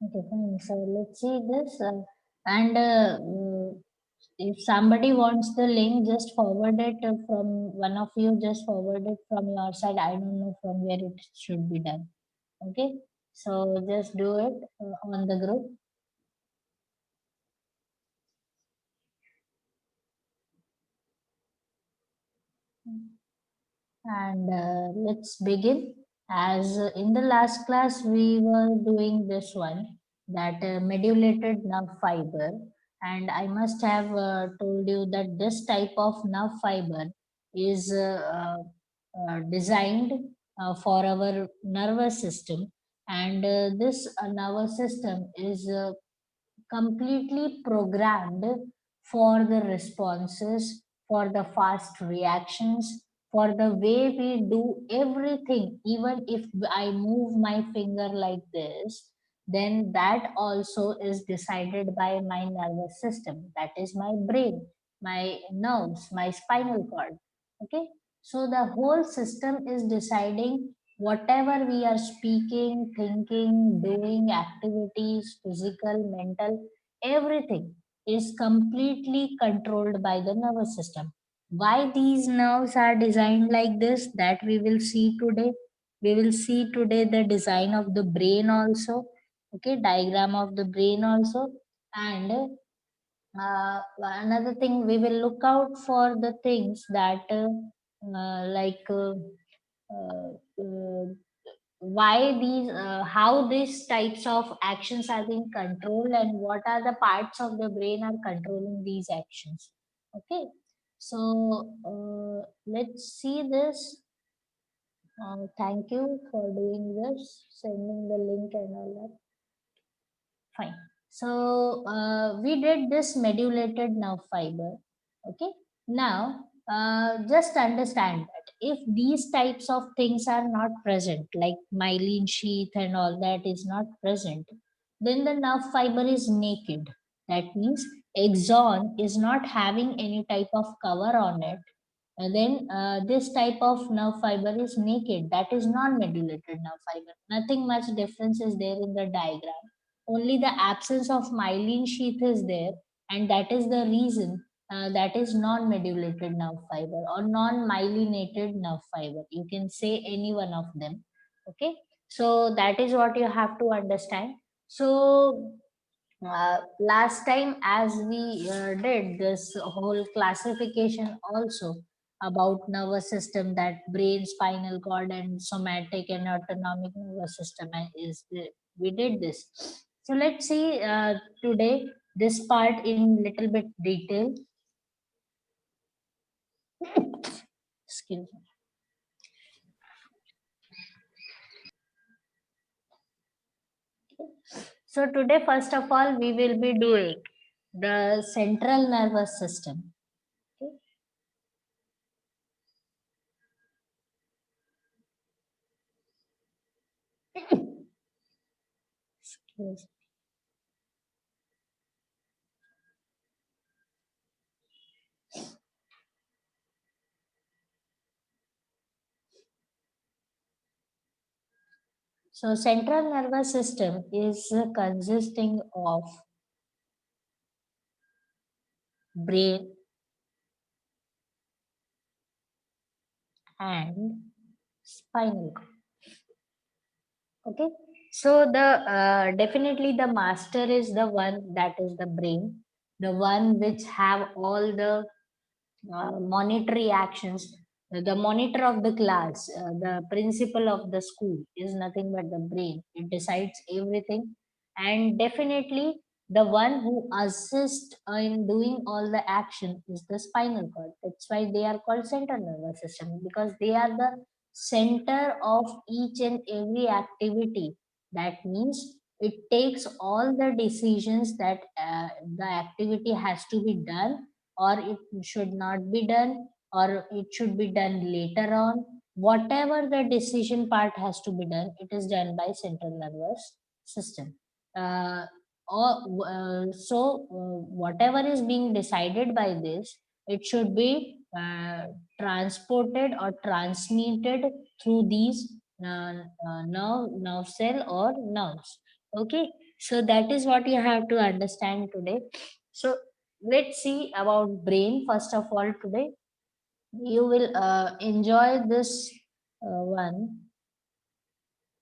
Okay, fine. So let's see this. And if somebody wants the link, just forward it from one of you, just forward it from your side. I don't know from where it should be done. Okay, so just do it on the group. And let's begin. As in the last class, we were doing this one, that modulated nerve fiber. And I must have told you that this type of nerve fiber is designed for our nervous system. And this nervous system is completely programmed for the responses, for the fast reactions, for the way we do everything. Even if I move my finger like this, then that also is decided by my nervous system. That is my brain, my nerves, my spinal cord. Okay, so the whole system is deciding whatever we are speaking, thinking, doing, activities, physical, mental, everything is completely controlled by the nervous system. Why these nerves are designed like this, that we will see today. We will see today the design of the brain also, okay, diagram of the brain also. And another thing, we will look out for the things that like uh, uh, why these how these types of actions are being controlled, and what are the parts of the brain are controlling these actions. Okay, so let's see this. Thank you for doing this, sending the link and all that. Fine. So we did this modulated nerve fiber. Okay. Now just understand that if these types of things are not present, like myelin sheath and all that is not present, then the nerve fiber is naked. That means axon is not having any type of cover on it. And then this type of nerve fiber is naked. That is non-modulated nerve fiber. Nothing much difference is there in the diagram. Only the absence of myelin sheath is there, and that is the reason that is non-modulated nerve fiber or non-myelinated nerve fiber. You can say any one of them. Okay, so that is what you have to understand. So last time, as we did this whole classification also about nervous system, that brain, spinal cord, and somatic and autonomic nervous system we did this. So let's see today this part in little bit detail. Excuse me. So today, first of all, we will be doing the central nervous system. Excuse. So central nervous system is consisting of brain and spinal cord. Okay. So the definitely the master is the one, that is the brain, the one which have all the monetary actions. The monitor of the class, the principal of the school is nothing but the brain. It decides everything. And definitely the one who assists in doing all the action is the spinal cord. That's why they are called central nervous system, because they are the center of each and every activity. That means it takes all the decisions that the activity has to be done, or it should not be done, or it should be done later on. Whatever the decision part has to be done, it is done by central nervous system. uh, Whatever is being decided by this, it should be transported or transmitted through these nerve cell or nerves. Okay, So that is what you have to understand today. So let's see about brain first of all today. You will enjoy this one,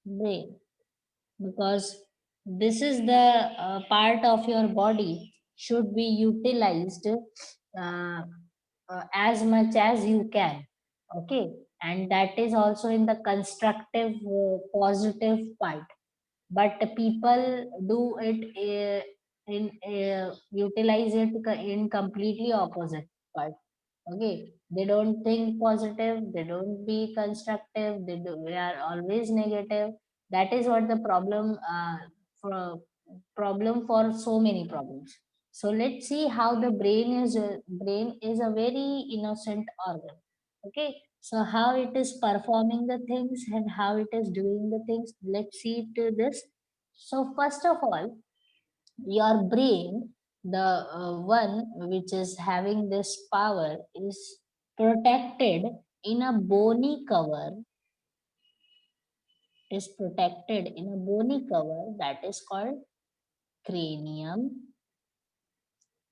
brain, because this is the part of your body should be utilized as much as you can. Okay, and that is also in the constructive positive part, but people do it in utilize it in completely opposite part. Okay, they don't think positive, they don't be constructive, they are always negative. That is what the for problem for so many problems. So let's see how the brain is a very innocent organ. Okay, so how it is performing the things and how it is doing the things, let's see to this. So first of all, your brain, the one which is having this power, is protected in a bony cover, is protected in a bony cover that is called cranium,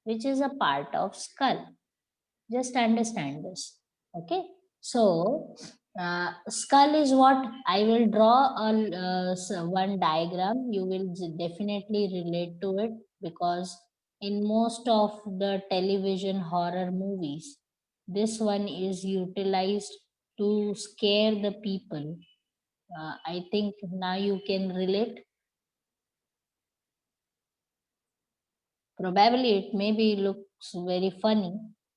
which is a part of skull. Just understand this. Okay, so skull is what I will draw one diagram. You will definitely relate to it, because in most of the television horror movies, this one is utilized to scare the people. I think now you can relate. Probably it maybe looks very funny.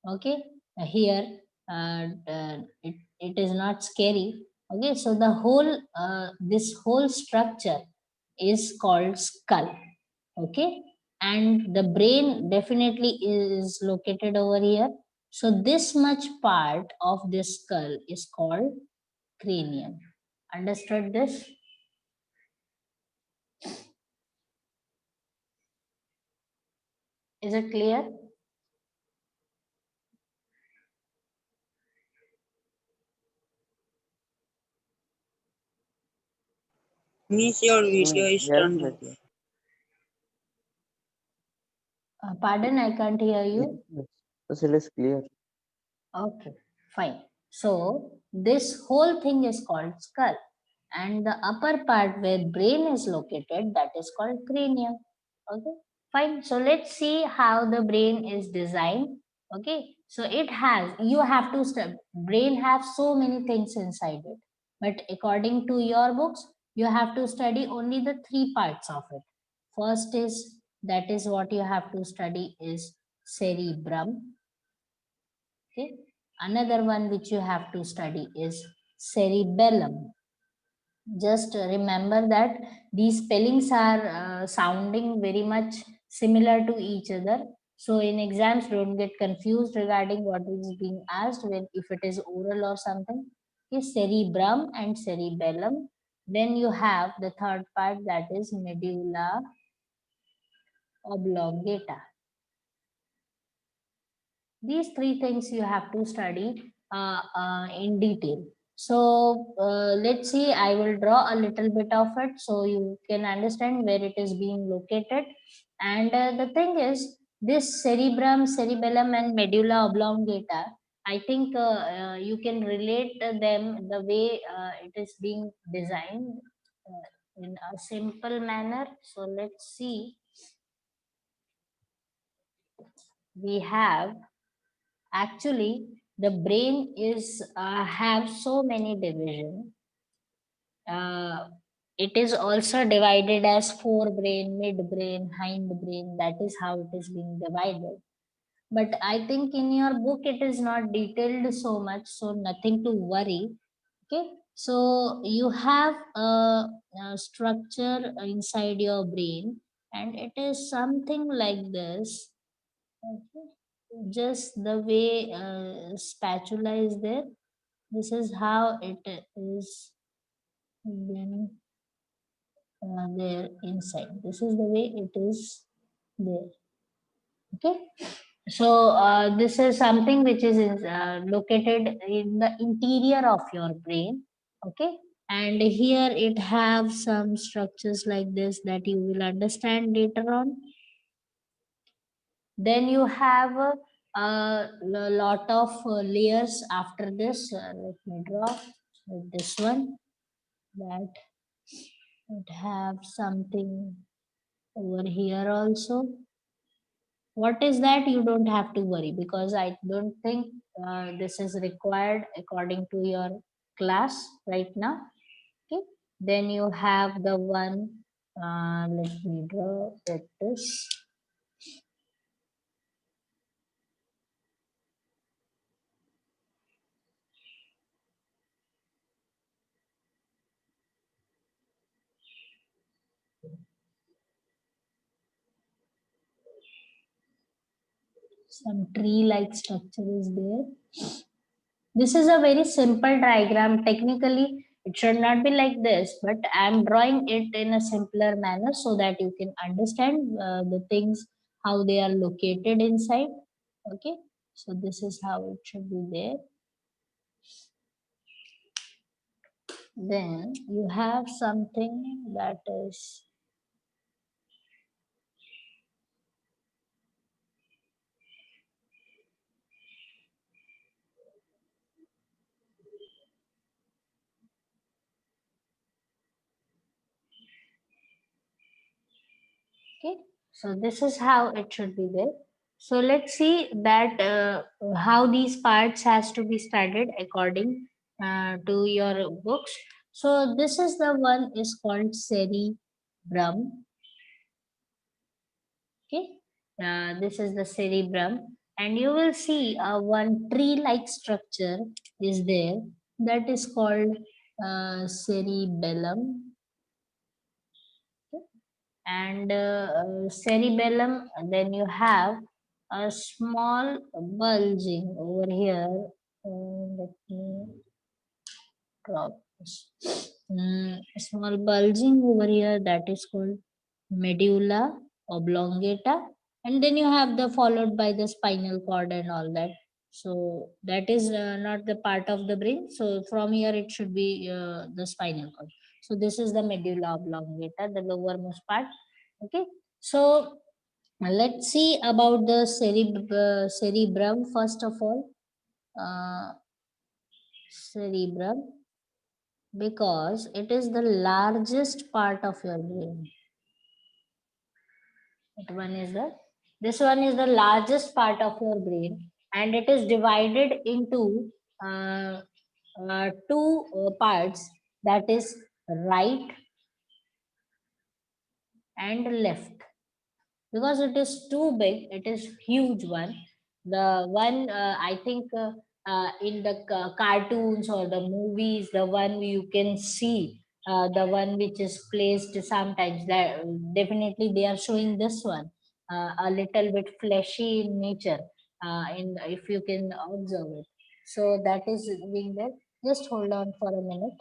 Okay, here it is not scary. Okay, so the whole this whole structure is called skull. Okay, and the brain definitely is located over here. So this much part of this skull is called cranium. Understood this? Is it clear? Means your video is Yes, turned on. Nitya. Pardon, I can't hear you. Yes, yes. Yes, it is clear. Okay, fine. So this whole thing is called skull, and the upper part where brain is located, that is called cranium. Okay, fine. So let's see how the brain is designed. Okay, so it has, you have to brain have so many things inside it, but according to your books, you have to study only the three parts of it. First is, that is what you have to study, is cerebrum. Okay. Another one which you have to study is cerebellum. Just remember that these spellings are sounding very much similar to each other. So in exams, don't get confused regarding what is being asked when if it is oral or something. Okay, cerebrum and cerebellum. Then you have the third part, that is medulla oblongata. These three things you have to study in detail. So let's see, I will draw a little bit of it so you can understand where it is being located. And the thing is, this cerebrum, cerebellum, and medulla oblongata, I think you can relate them the way it is being designed in a simple manner. So let's see. We have, actually, the brain is have so many division. Uh, it is also divided as forebrain, midbrain, hindbrain. That is how it is being divided. But I think in your book it is not detailed so much, so nothing to worry. Okay, so you have a structure inside your brain, and it is something like this. Okay. Just the way spatula is there, this is how it is being there inside. This is the way it is there. Okay. So this is something which is located in the interior of your brain. Okay. and here it have some structures like this that you will understand later on. Then you have a lot of layers after this. Let me draw with this one, that it have something over here also. What is that? You don't have to worry, because I don't think this is required according to your class right now. Okay, then you have the one, let me draw with this. Some tree like structure is there. This is a very simple diagram. Technically, it should not be like this, but I'm drawing it in a simpler manner so that you can understand the things, how they are located inside. Okay, so this is how it should be there. Then you have something that is, okay, so this is how it should be there. So let's see that how these parts has to be studied according to your books. So this is the one is called cerebrum. Okay, this is the cerebrum, and you will see one tree like structure is there, that is called cerebellum. And cerebellum, then you have a small bulging over here. Let me drop this. A small bulging over here, that is called medulla oblongata, and then you have the followed by the spinal cord and all that. So that is not the part of the brain, so from here it should be the spinal cord. So this is the medulla oblongata, the lowermost part. Okay, so let's see about the cerebrum first of all. uh, Cerebrum, because it is the largest part of your brain. That one is the, this one is the largest part of your brain, and it is divided into two parts, that is right and left. Because it is too big, it is huge one. The one I think in the cartoons or the movies, the one you can see, the one which is placed sometimes, that definitely they are showing this one, a little bit fleshy in nature, in if you can observe it. So that is being there. Just hold on for a minute.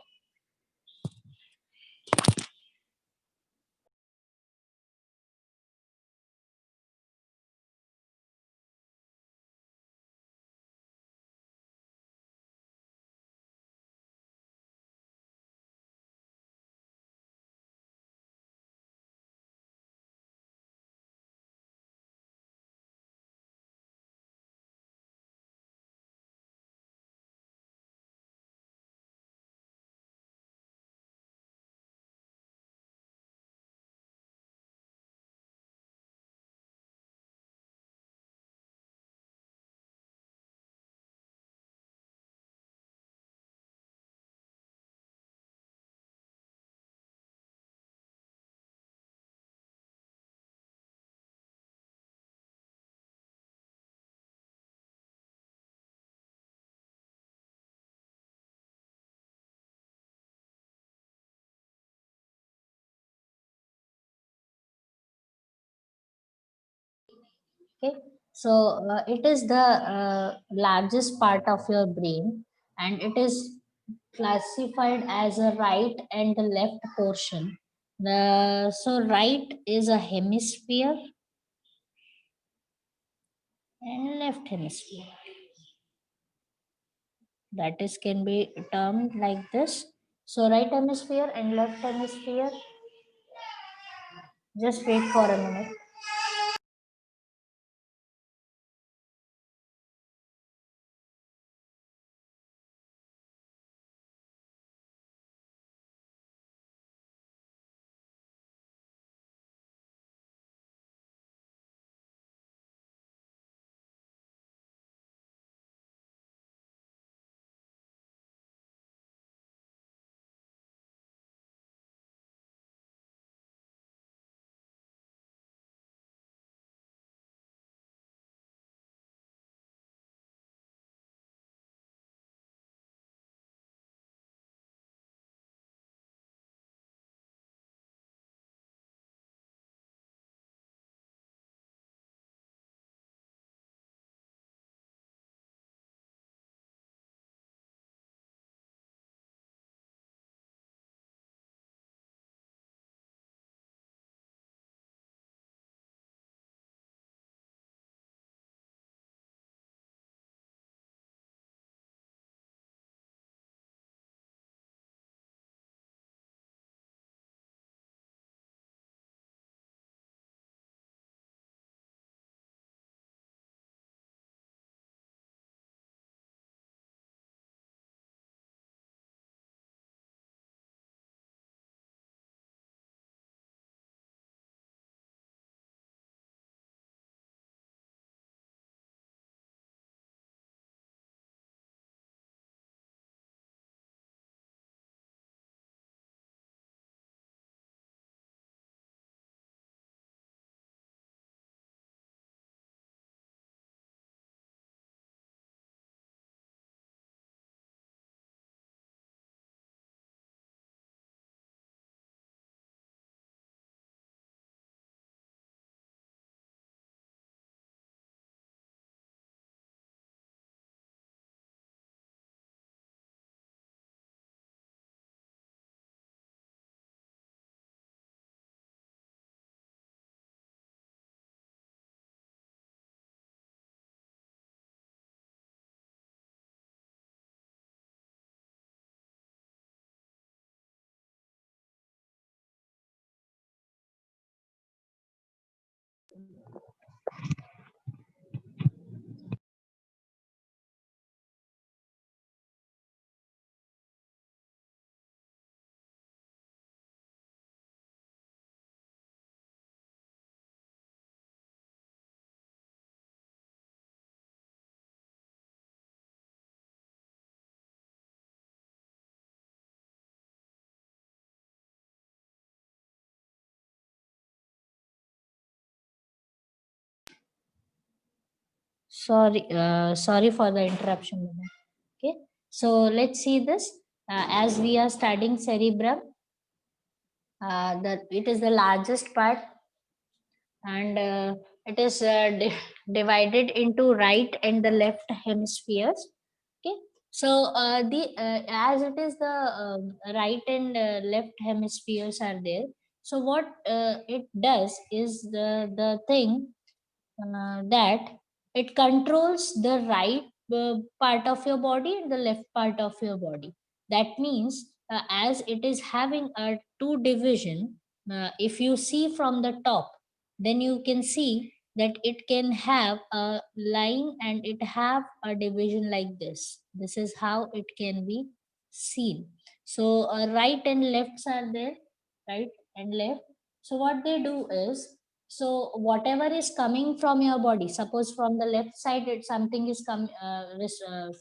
Okay, so it is the largest part of your brain, and it is classified as a right and the left portion. So right is a hemisphere and left hemisphere. That is can be termed like this. So right hemisphere and left hemisphere. Just wait for a minute. Sorry for the interruption, madam. Okay, so let's see this. As we are studying cerebrum, that it is the largest part, and it is divided into right and the left hemispheres. Okay, so the as it is the right and left hemispheres are there. So what it does is the thing that it controls the right part of your body and the left part of your body. That means, as it is having a two division, if you see from the top, then you can see that it can have a line and it have a division like this is how it can be seen. So right and lefts are there, right and left. So what they do is, so whatever is coming from your body, suppose from the left side it something is coming,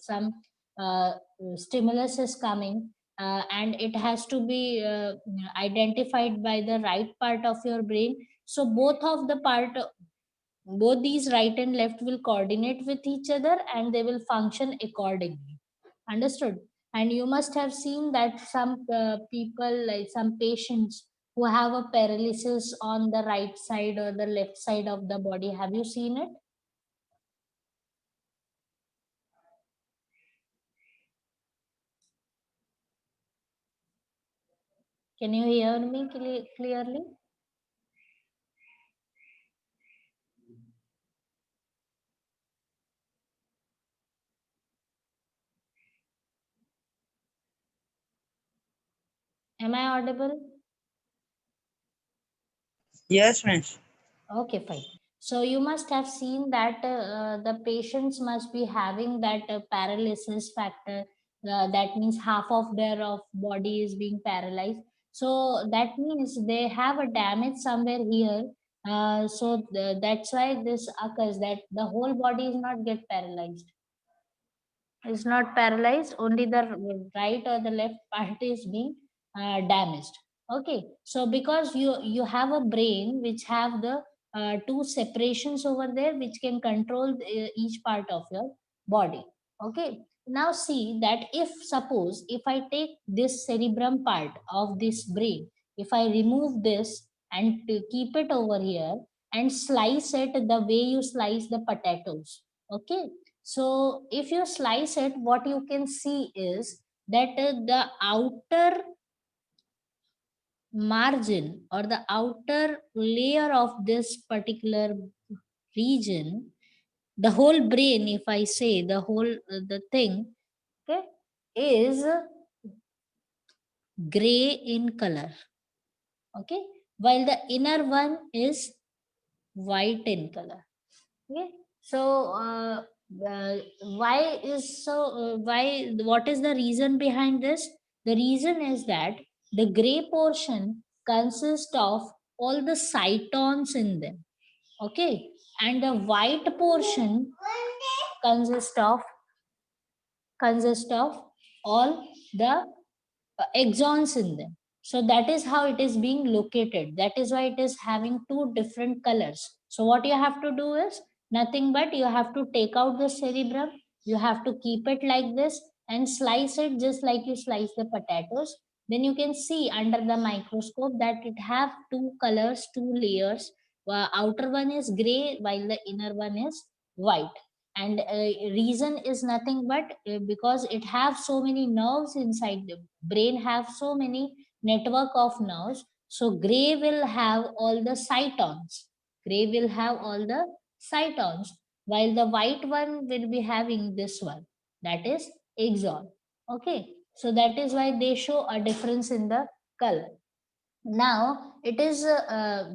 some uh, stimulus is coming, and it has to be identified by the right part of your brain. So both these right and left will coordinate with each other and they will function accordingly. Understood? And you must have seen that some people, like some patients who have a paralysis on the right side or the left side of the body. Have you seen it? Can you hear me clearly? Am I audible? Yes, miss. Okay, fine. So you must have seen that the patients must be having that paralysis factor. That means half of their of body is being paralyzed. So that means they have a damage somewhere here. That's why this occurs, that the whole body is not get paralyzed. Is not paralyzed, only the right or the left part is being damaged. Okay, so because you have a brain which have the two separations over there which can control each part of your body. Okay, now see that if suppose if I take this cerebrum part of this brain, if I remove this and to keep it over here and slice it the way you slice the potatoes. Okay, so if you slice it, what you can see is that the outer margin or the outer layer of this particular region, the whole brain, if I say the whole the thing, okay, is gray in color. Okay, while the inner one is white in color. Okay, so uh, why is so why what is the reason behind this? The reason is that the gray portion consists of all the cytons in them. Okay, and the white portion consists of all the exons in them. So that is how it is being located. That is why it is having two different colors. So what you have to do is nothing but you have to take out the cerebrum, you have to keep it like this and slice it just like you slice the potatoes. Then you can see under the microscope that it have two colors, two layers. Outer one is gray while the inner one is white. And reason is nothing but because it have so many nerves inside the brain, have so many network of nerves. So gray will have all the cytons, gray will have all the cytons, while the white one will be having this one, that is axon. Okay, so that is why they show a difference in the color. Now it is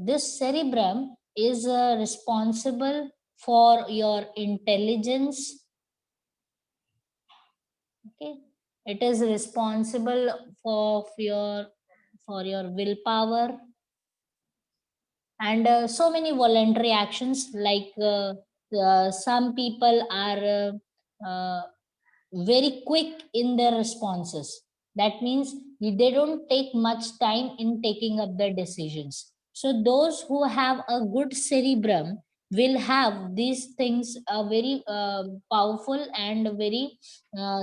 this cerebrum is responsible for your intelligence. Okay, it is responsible for your willpower and so many voluntary actions, like some people are very quick in their responses. That means they don't take much time in taking up their decisions. So those who have a good cerebrum will have these things very powerful and very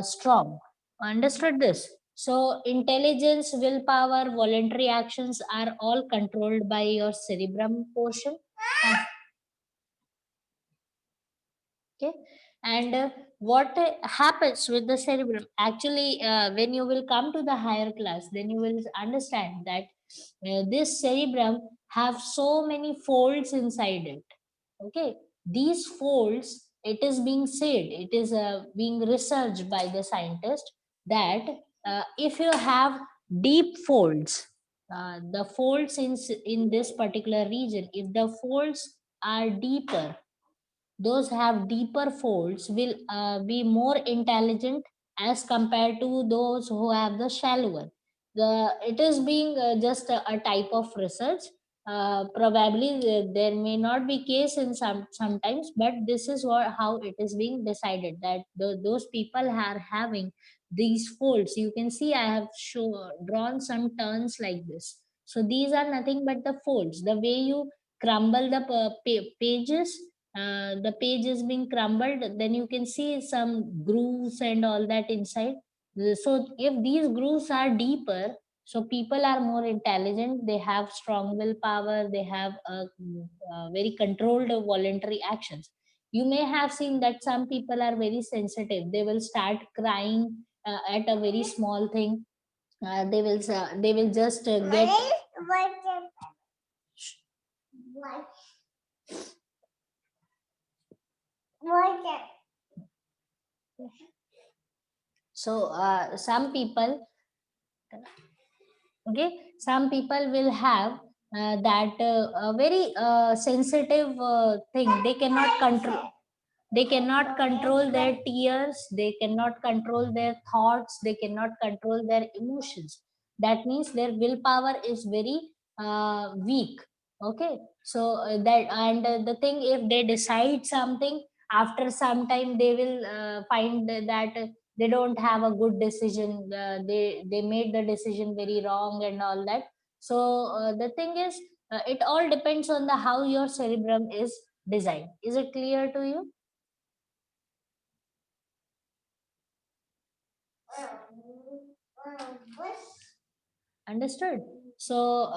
strong. Understood this? So intelligence, willpower, voluntary actions are all controlled by your cerebrum portion. Okay, and what happens with the cerebrum actually, when you will come to the higher class, then you will understand that this cerebrum have so many folds inside it. Okay, these folds, it is being said, it is being researched by the scientist that if you have deep folds, the folds in this particular region, if the folds are deeper, those have deeper folds will be more intelligent as compared to those who have the shallower. It is being just a type of research. Probably there may not be case in sometimes, but this is how it is being decided that those people are having these folds. You can see I have drawn some turns like this. So these are nothing but the folds. The way you crumble the pages, the page is being crumbled, then you can see some grooves and all that inside. So if these grooves are deeper, so people are more intelligent, they have strong willpower, they have very controlled voluntary actions. You may have seen that some people are very sensitive, they will start crying at a very small thing. They will just get. So some people Okay, some people will have that a very sensitive thing. They cannot control their tears, they cannot control their thoughts, they cannot control their emotions. That means their willpower is very weak. Okay, so that, and the thing, if they decide something, after some time they will find that they don't have a good decision, they made the decision very wrong and all that. So the thing is, it all depends on the how your cerebrum is designed. Is it clear to you? Understood. So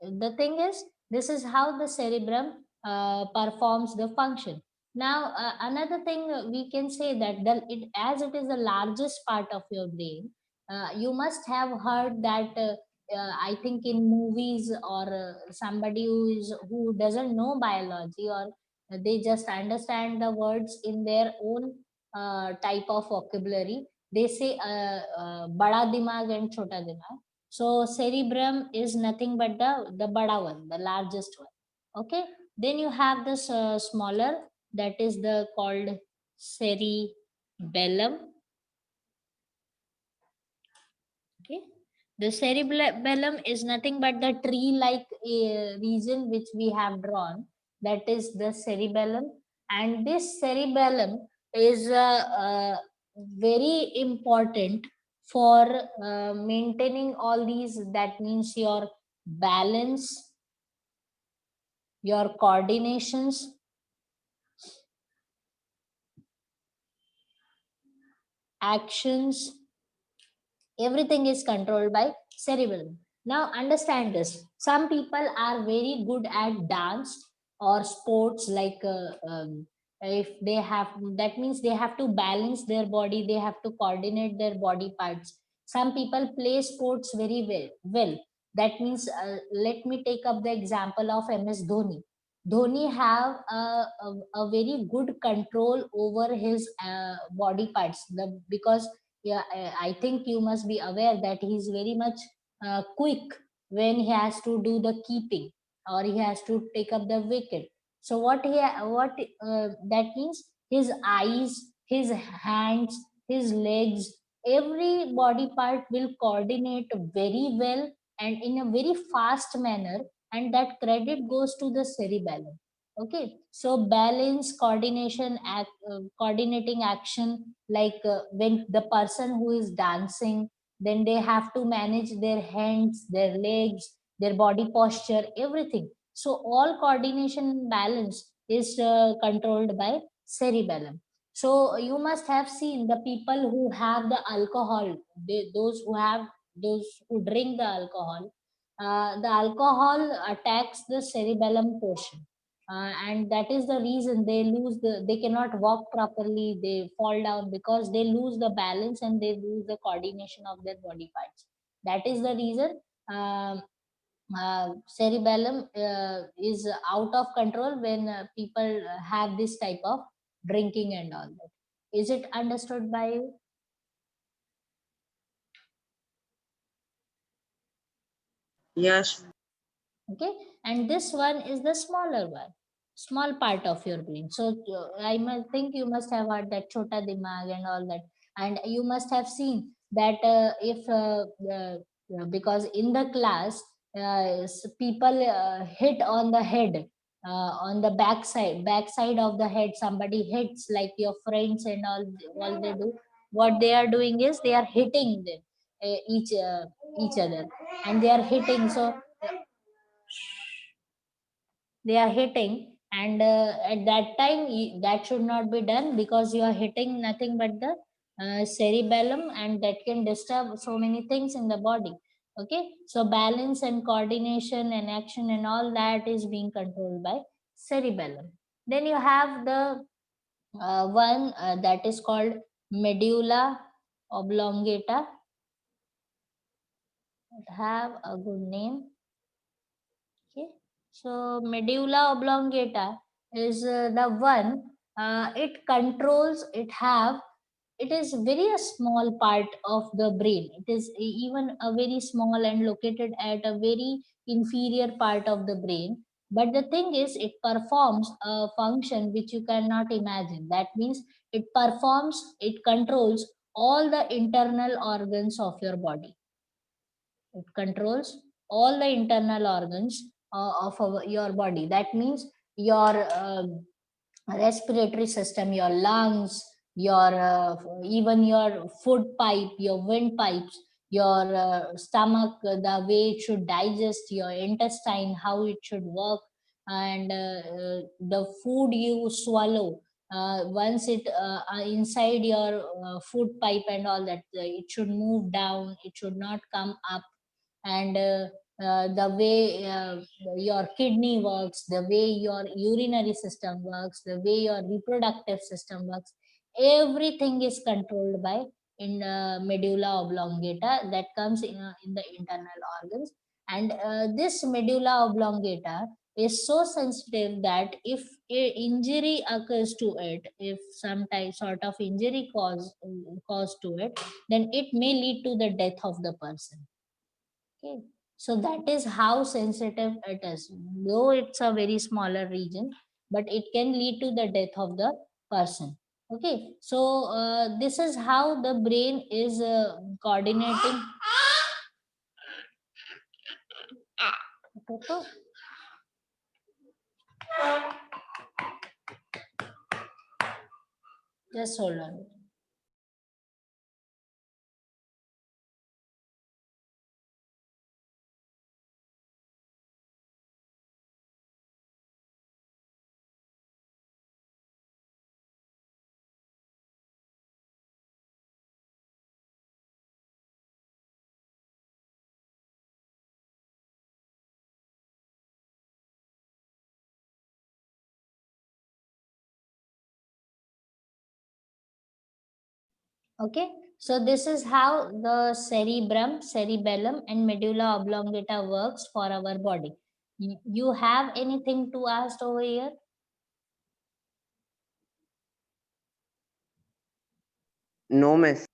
the thing is, this is how the cerebrum performs the function. Now another thing, we can say that as it is the largest part of your brain, you must have heard that I think in movies, or somebody who doesn't know biology, or they just understand the words in their own type of vocabulary. They say bada dimag and chota dimag. So cerebrum is nothing but the bada one, the largest one. Okay. Then you have this smaller, that is the called cerebellum. Okay. The cerebellum is nothing but the tree-like region which we have drawn. That is the cerebellum, and this cerebellum is very important for maintaining all these. That means your balance, your coordinations, actions, everything is controlled by cerebellum. Now understand this, some people are very good at dance or sports, like if they have, that means they have to balance their body, they have to coordinate their body parts. Some people play sports very well. That means, let me take up the example of MS Dhoni. Dhoni have a very good control over his body parts, because yeah, I think you must be aware that he's very much quick when he has to do the keeping, or he has to take up the wicket. So what that means, his eyes, his hands, his legs, every body part will coordinate very well and in a very fast manner, and that credit goes to the cerebellum. Okay, so balance, coordination, coordinating action, like when the person who is dancing, then they have to manage their hands, their legs, their body posture, everything. So all coordination and balance is controlled by cerebellum. So you must have seen the people who have the alcohol, those who drink the alcohol. The alcohol attacks the cerebellum portion, and that is the reason they cannot walk properly, they fall down, because they lose the balance and they lose the coordination of their body parts. That is the reason cerebellum is out of control when people have this type of drinking and all that. Is it understood by you? Yes. Okay, and this one is the smaller one, small part of your brain. So I must think you must have heard that chota dimag and all that, and you must have seen that if because in the class people hit on the head, on the backside of the head, somebody hits, like your friends and all they do, what they are doing is they are hitting them, each other, and they are hitting. So they are hitting, and at that time that should not be done, because you are hitting nothing but the cerebellum, and that can disturb so many things in the body. Okay, so balance and coordination and action and all that is being controlled by cerebellum. Then you have the one that is called medulla oblongata. It have a good name. Okay, so medulla oblongata is the one. It controls. It have. it is very a small part of the brain. It is even a very small and located at a very inferior part of the brain. But the thing is, it performs a function which you cannot imagine. That means it controls all the internal organs of your body. It controls all the internal organs of your body. That means your respiratory system, your lungs, your even your food pipe, your windpipes, your stomach, the way it should digest, your intestine, how it should work, and the food you swallow. Once it inside your food pipe and all that, it should move down. It should not come up. And the way your kidney works, the way your urinary system works, the way your reproductive system works, everything is controlled by in medulla oblongata that comes in the internal organs. And this medulla oblongata is so sensitive that if a injury occurs to it, if some type sort of injury caused to it, then it may lead to the death of the person. Okay, so that is how sensitive it is. Though it's a very smaller region, but it can lead to the death of the person. Okay, so this is how the brain is coordinating. Just hold on. Okay, so this is how the cerebrum, cerebellum, and medulla oblongata works for our body. You have anything to ask over here? No, miss.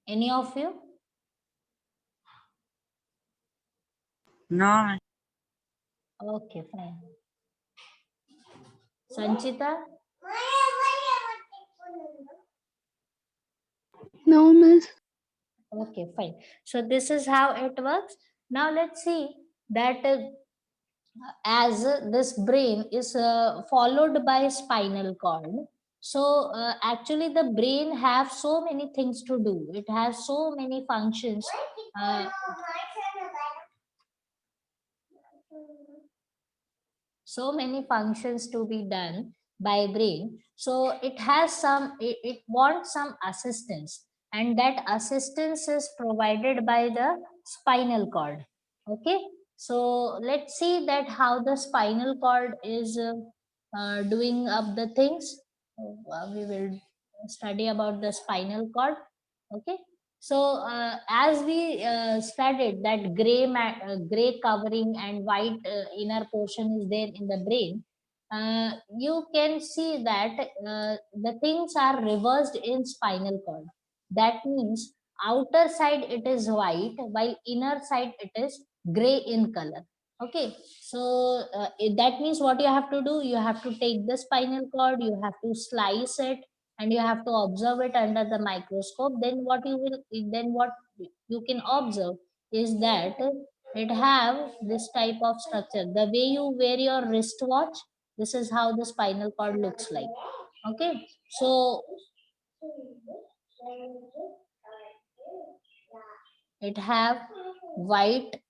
Any of you? No. Okay, fine. Sanchita? No, miss. Okay, fine. So this is how it works. Now let's see that as this brain is followed by spinal cord. So actually the brain have so many things to do. It has so many functions. Uh, so many functions to be done by brain. So it wants some assistance, and that assistance is provided by the spinal cord. Okay, so let's see that how the spinal cord is doing up the things. We will study about the spinal cord. Okay, so as we studied that gray covering and white inner portion is there in the brain, you can see that the things are reversed in spinal cord. That means outer side it is white, while inner side it is gray in color. Okay, so that means what you have to do, you have to take the spinal cord, you have to slice it, and you have to observe it under the microscope. Then what you can observe is that it have this type of structure. The way you wear your wristwatch, this is how the spinal cord looks like. Okay, so it have white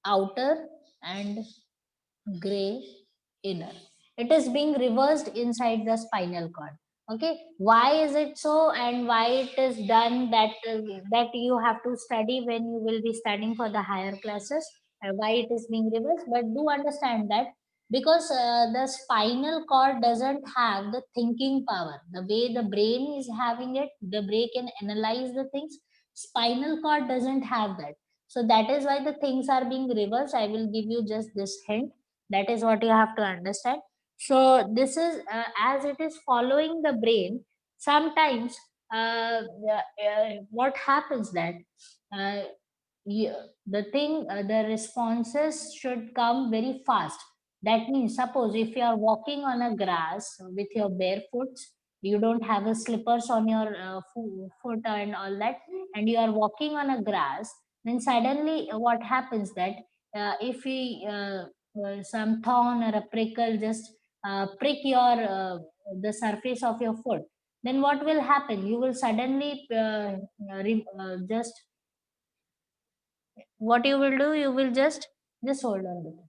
outer and gray inner. It is being reversed inside the spinal cord. Okay, why is it so, and why it is done, that you have to study when you will be studying for the higher classes, why it is being reversed. But do understand that because the spinal cord doesn't have the thinking power the way the brain is having it. The brain can analyze the things. Spinal cord doesn't have that. So that is why the things are being reversed. I will give you just this hint. That is what you have to understand. So this is as it is following the brain. Sometimes what happens that uh, you, the responses should come very fast. That means, suppose if you are walking on a grass with your bare foot, you don't have a slippers on your foot and all that, and you are walking on a grass, then suddenly what happens that if we some thorn or a prickle just prick your the surface of your foot, then what will happen? You will suddenly just what you will do, you will just hold on with it.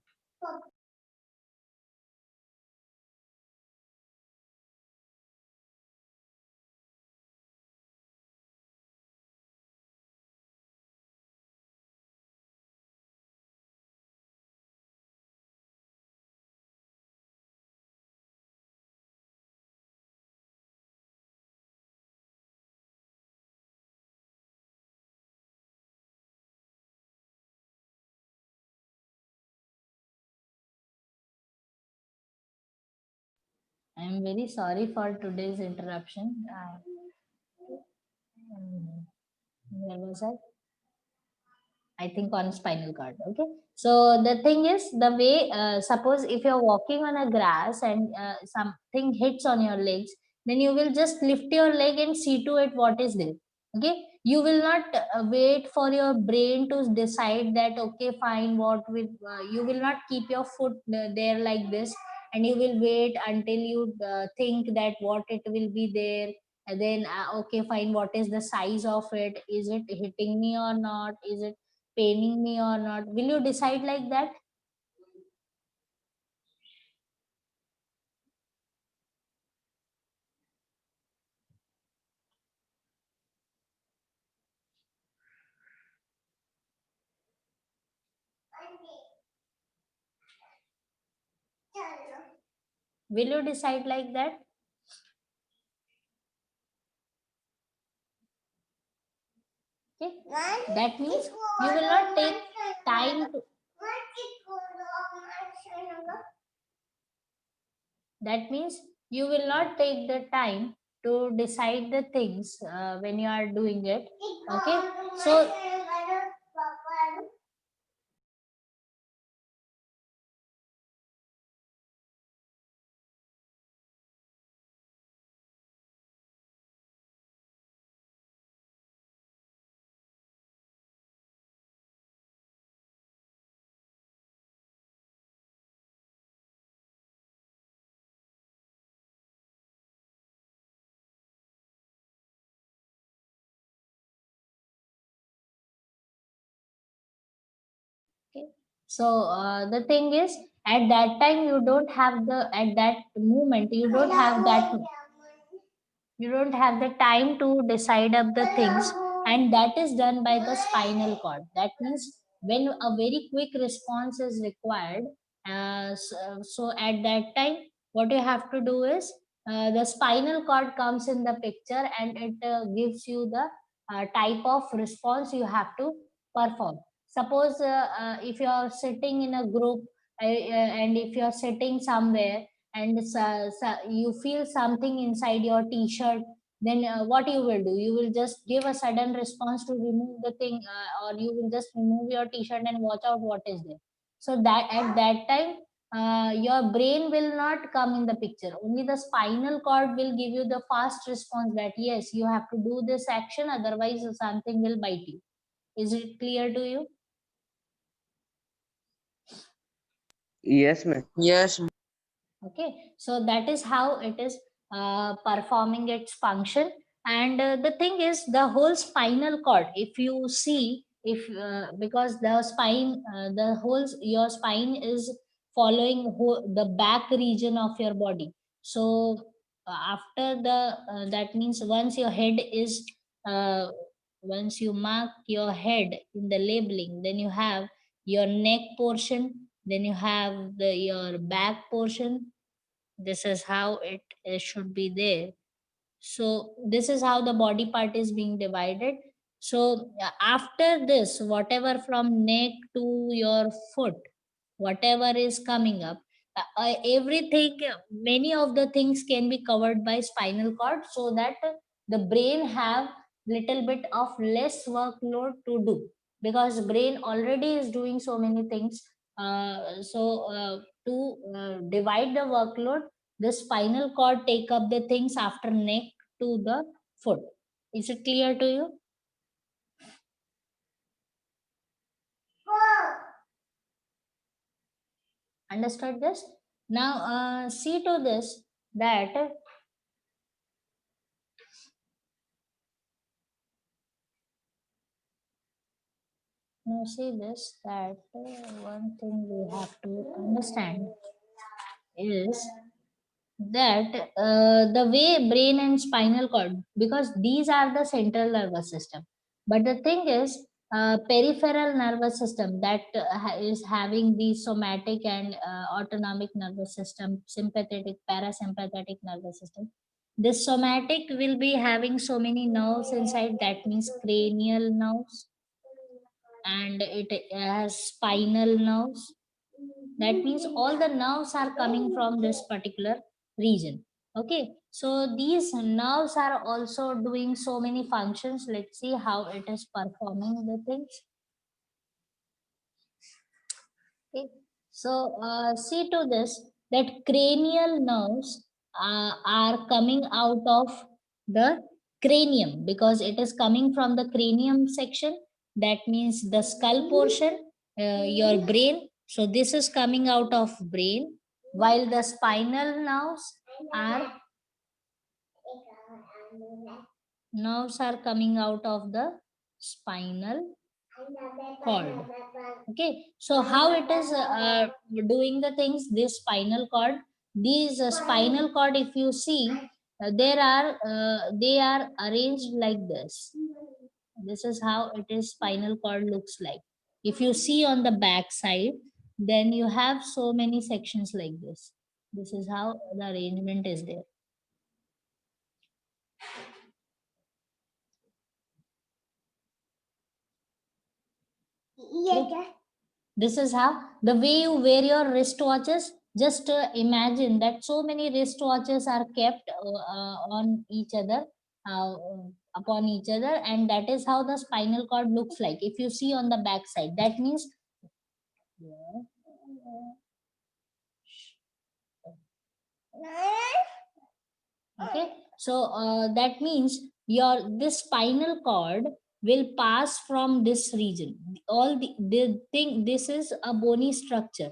I am very sorry for today's interruption. Where was I? I think on spinal cord. Okay. So the thing is, the way, suppose if you're walking on a grass and something hits on your legs, then you will just lift your leg and see to it what is there. Okay. You will not wait for your brain to decide that, okay, fine, what will, you will not keep your foot there like this, and you will wait until you think that what it will be there, and then okay, fine, what is the size of it, is it hitting me or not, is it paining me or not? Will you decide like that? Will you decide like that? Okay. That means you will not take time to. That means you will not take the time to decide the things when you are doing it. Okay. So okay. So the thing is, at that time you don't have the at that moment you don't have that, you don't have the time to decide up the things, and that is done by the spinal cord. That means when a very quick response is required, so at that time what you have to do is the spinal cord comes in the picture, and it gives you the type of response you have to perform. Suppose if you are sitting in a group, and if you are sitting somewhere, and you feel something inside your t-shirt, then what you will do, you will just give a sudden response to remove the thing, or you will just remove your t-shirt and watch out what is there. So that at that time your brain will not come in the picture, only the spinal cord will give you the fast response that yes, you have to do this action, otherwise something will bite you. Is it clear to you? Yes, ma'am. Yes. Okay, so that is how it is performing its function. And the thing is, the whole spinal cord, if you see, if because the spine the whole your spine is following the back region of your body. So after the that means once your head is uh, once you mark your head in the labeling, then you have your neck portion, then you have your back portion. This is how it should be there. So this is how the body part is being divided. So after this, whatever from neck to your foot, whatever is coming up, everything, many of the things can be covered by spinal cord, so that the brain have little bit of less workload to do, because brain already is doing so many things. To divide the workload, the spinal cord take up the things after neck to the foot. Is it clear to you? Understood this? Now see to this that now see this that one thing we have to understand is that the way brain and spinal cord, because these are the central nervous system, but the thing is peripheral nervous system that is having the somatic and autonomic nervous system, sympathetic, parasympathetic nervous system. This somatic will be having so many nerves inside, that means cranial nerves, and it has spinal nerves. That means all the nerves are coming from this particular region. Okay, so these nerves are also doing so many functions. Let's see how it is performing the things. Okay, so see to this that cranial nerves are coming out of the cranium, because it is coming from the cranium section. That means the skull portion, your brain. So this is coming out of brain, while the spinal are nerves are coming out of the spinal cord. Okay, so how it is doing the things, this spinal cord, these spinal cord, if you see, there are they are arranged like this. This is how it is spinal cord looks like. If you see on the back side, then you have so many sections like this. This is how the arrangement is there. Okay. This is how the way you wear your wristwatches. Just imagine that so many wristwatches are kept on each other, uh, upon each other, and that is how the spinal cord looks like. If you see on the back side, that means okay. So that means your this spinal cord will pass from this region. All the thing, this is a bony structure.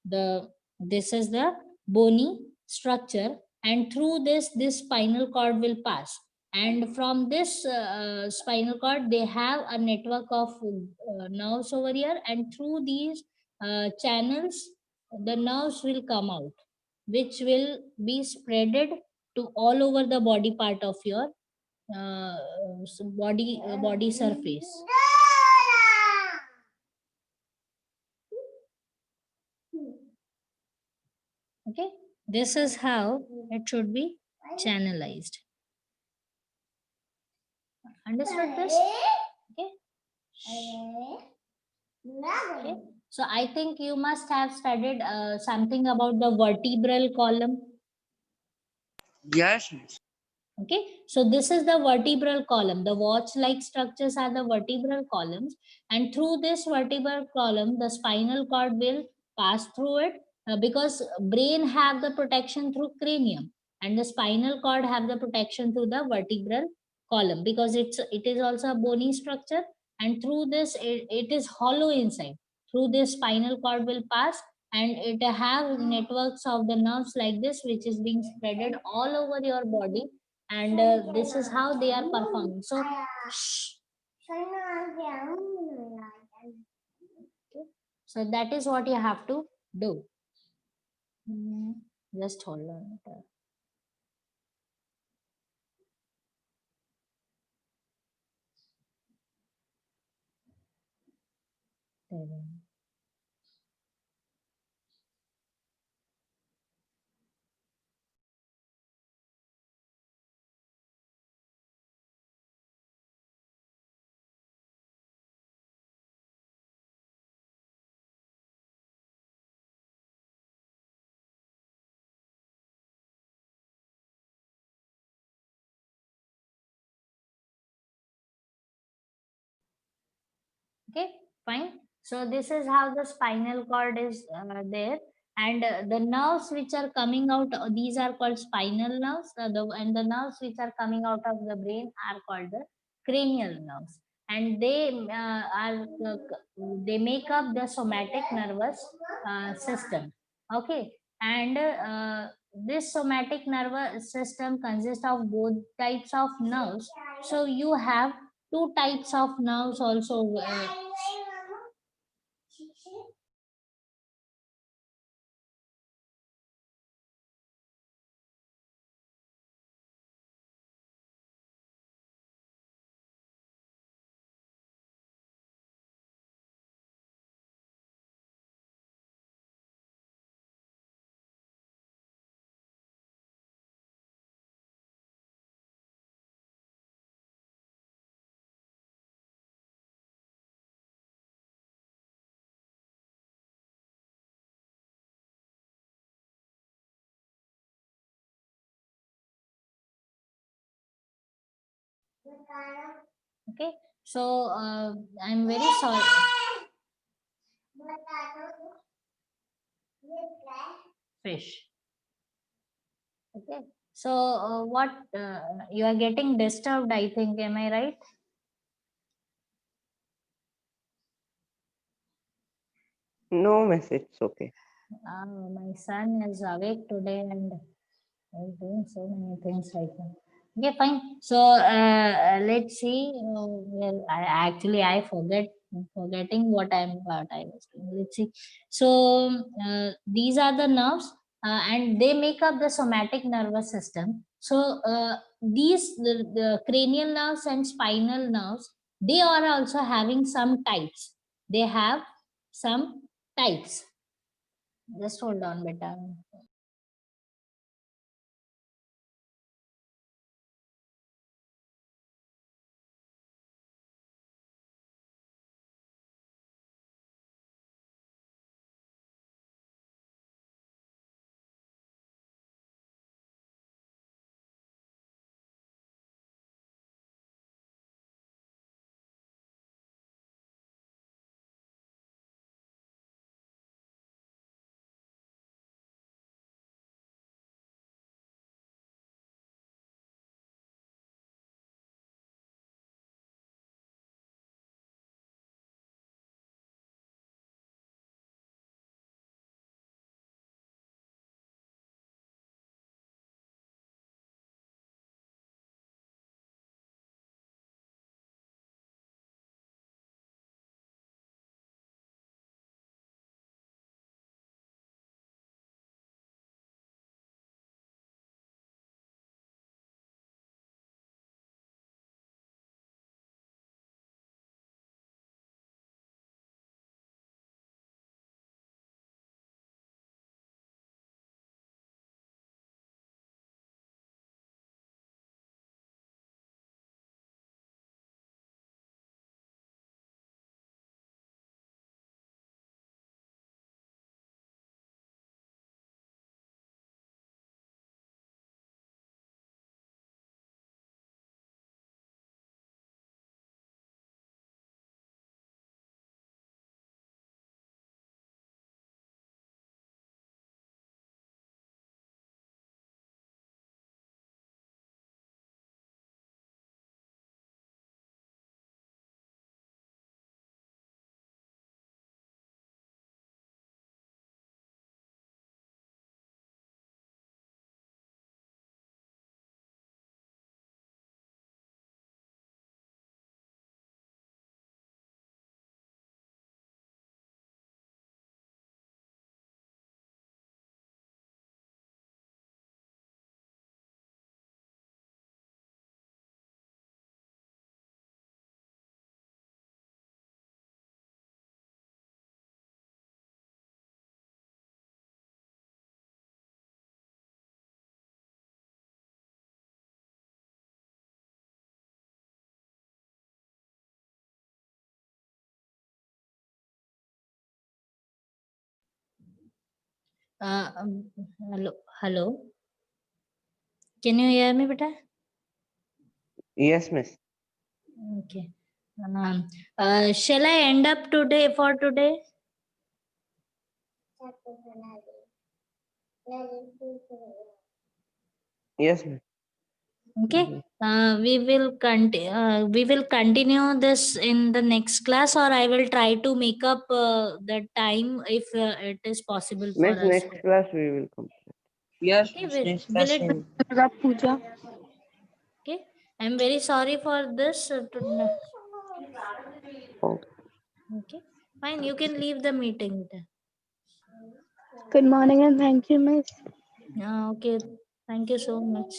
The This is the bony structure, and through this spinal cord will pass. And from this spinal cord, they have a network of nerves over here, and through these channels, the nerves will come out, which will be spreaded to all over the body part of your body surface. Okay, this is how it should be channelized. Understood this? Okay. Okay. So I think you must have studied something about the vertebral column. Yes, miss. Okay, so this is the vertebral column. The watch like structures are the vertebral columns, and through this vertebral column the spinal cord will pass through it, because brain have the protection through cranium, and the spinal cord have the protection through the vertebral column, because it is also a bony structure, and through this it is hollow inside. Through this spinal cord will pass, and it have networks of the nerves like this, which is being spreaded all over your body, and this is how they are performing. So shh. So that is what you have to do. Just hold on. There. Okay, fine. So this is how the spinal cord is there, and the nerves which are coming out, these are called spinal nerves, and the nerves which are coming out of the brain are called the cranial nerves, and they make up the somatic nervous system. Okay, and this somatic nervous system consists of both types of nerves. So you have two types of nerves also. Okay, so I'm very sorry. Fish. Okay, so what you are getting disturbed, I think, am I right? No, miss, it's okay. My son is awake today and is doing so many things right now. Okay, fine. So let's see. Well, I forgetting what I was doing. Let's see. So these are the nerves, and they make up the somatic nervous system. So the cranial nerves and spinal nerves, they are also having some types. They have some types. Just hold on, beta. Uh, um, hello, hello. Can you hear me, beta? Yes, miss. Okay. Shall I end up today for today? Yes, ma'am. Okay. We will continue this in the next class, or I will try to make up the time if it is possible for Miss, us. next class we will come. Yes, Okay, miss. Next will class it be Puja. okay? I'm very sorry for this. Oh. Okay, fine. You can leave the meeting. Good morning and thank you, Miss. Okay, thank you so much.